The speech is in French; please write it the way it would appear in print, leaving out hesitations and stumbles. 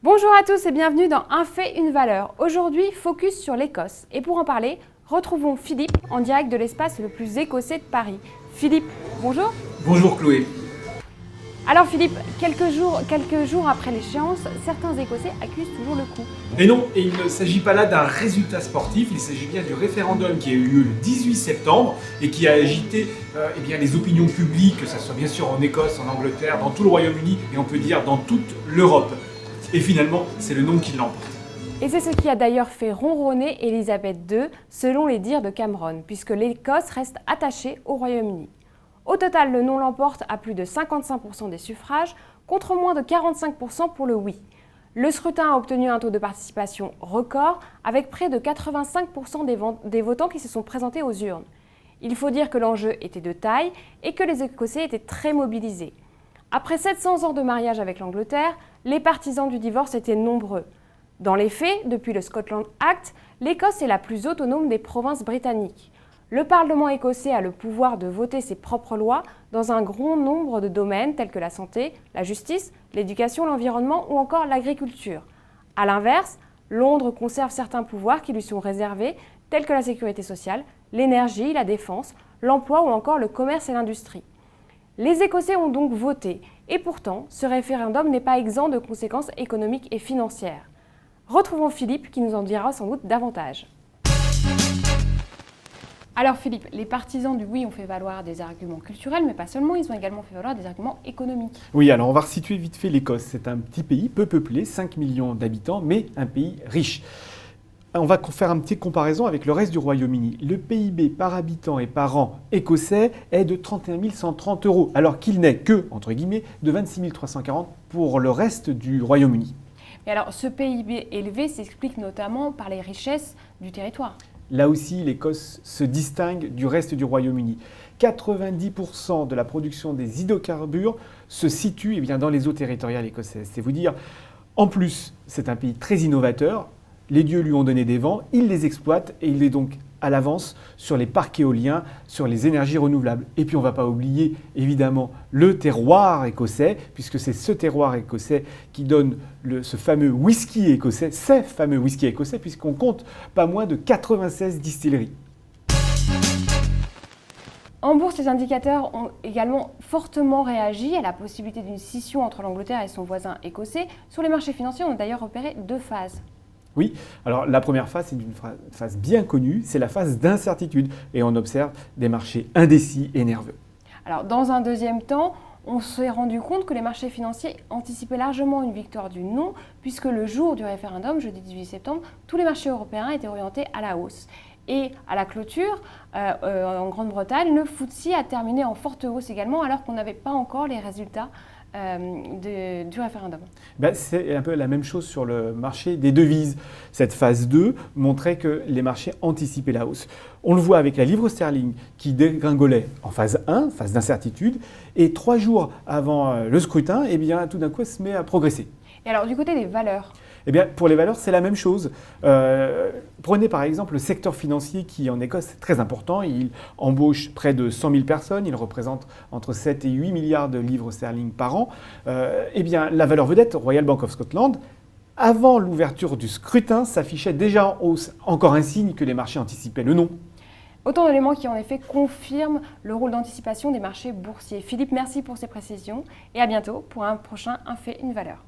Bonjour à tous et bienvenue dans Un fait, une valeur. Aujourd'hui, focus sur l'Écosse. Et pour en parler, retrouvons Philippe en direct de l'espace le plus écossais de Paris. Philippe, bonjour. Bonjour Chloé. Alors Philippe, quelques jours après l'échéance, certains Écossais accusent toujours le coup. Et non, et il ne s'agit pas là d'un résultat sportif, il s'agit bien du référendum qui a eu lieu le 18 septembre et qui a agité les opinions publiques, que ce soit bien sûr en Écosse, en Angleterre, dans tout le Royaume-Uni et on peut dire dans toute l'Europe. Et finalement, c'est le non qui l'emporte. Et c'est ce qui a d'ailleurs fait ronronner Elisabeth II, selon les dires de Cameron, puisque l'Écosse reste attachée au Royaume-Uni. Au total, le non l'emporte à plus de 55% des suffrages, contre moins de 45% pour le oui. Le scrutin a obtenu un taux de participation record, avec près de 85% des votants qui se sont présentés aux urnes. Il faut dire que l'enjeu était de taille et que les Écossais étaient très mobilisés. Après 700 ans de mariage avec l'Angleterre, les partisans du divorce étaient nombreux. Dans les faits, depuis le Scotland Act, l'Écosse est la plus autonome des provinces britanniques. Le Parlement écossais a le pouvoir de voter ses propres lois dans un grand nombre de domaines tels que la santé, la justice, l'éducation, l'environnement ou encore l'agriculture. A l'inverse, Londres conserve certains pouvoirs qui lui sont réservés tels que la sécurité sociale, l'énergie, la défense, l'emploi ou encore le commerce et l'industrie. Les Écossais ont donc voté et pourtant, ce référendum n'est pas exempt de conséquences économiques et financières. Retrouvons Philippe qui nous en dira sans doute davantage. Alors Philippe, les partisans du oui ont fait valoir des arguments culturels, mais pas seulement, ils ont également fait valoir des arguments économiques. Oui, alors on va resituer vite fait l'Écosse. C'est un petit pays peu peuplé, 5 millions d'habitants, mais un pays riche. On va faire une petite comparaison avec le reste du Royaume-Uni. Le PIB par habitant et par an écossais est de 31 130 €, alors qu'il n'est que, entre guillemets, de 26 340 pour le reste du Royaume-Uni. Et alors, ce PIB élevé s'explique notamment par les richesses du territoire. Là aussi, l'Écosse se distingue du reste du Royaume-Uni. 90% de la production des hydrocarbures se situe dans les eaux territoriales écossaises. C'est vous dire, en plus, c'est un pays très innovateur. Les dieux lui ont donné des vents, il les exploite et il est donc à l'avance sur les parcs éoliens, sur les énergies renouvelables. Et puis on ne va pas oublier évidemment le terroir écossais, puisque c'est ce terroir écossais qui donne ce fameux whisky écossais, ces fameux whisky écossais, puisqu'on compte pas moins de 96 distilleries. En bourse, les indicateurs ont également fortement réagi à la possibilité d'une scission entre l'Angleterre et son voisin écossais. Sur les marchés financiers, on a d'ailleurs repéré deux phases. Oui, alors la première phase, c'est une phase bien connue, c'est la phase d'incertitude et on observe des marchés indécis et nerveux. Alors dans un deuxième temps, on s'est rendu compte que les marchés financiers anticipaient largement une victoire du non, puisque le jour du référendum, jeudi 18 septembre, tous les marchés européens étaient orientés à la hausse. Et à la clôture, en Grande-Bretagne, le FTSE a terminé en forte hausse également, alors qu'on n'avait pas encore les résultats du référendum. C'est un peu la même chose sur le marché des devises. Cette phase 2 montrait que les marchés anticipaient la hausse. On le voit avec la livre sterling qui dégringolait en phase 1, phase d'incertitude, et 3 jours avant le scrutin, tout d'un coup, elle se met à progresser. Et alors, du côté des valeurs ? Pour les valeurs, c'est la même chose. Prenez par exemple le secteur financier qui en Écosse est très important. Il embauche près de 100 000 personnes. Il représente entre 7 et 8 milliards de livres sterling par an. La valeur vedette, Royal Bank of Scotland, avant l'ouverture du scrutin, s'affichait déjà en hausse. Encore un signe que les marchés anticipaient le non. Autant d'éléments qui en effet confirment le rôle d'anticipation des marchés boursiers. Philippe, merci pour ces précisions et à bientôt pour un prochain Un fait, une valeur.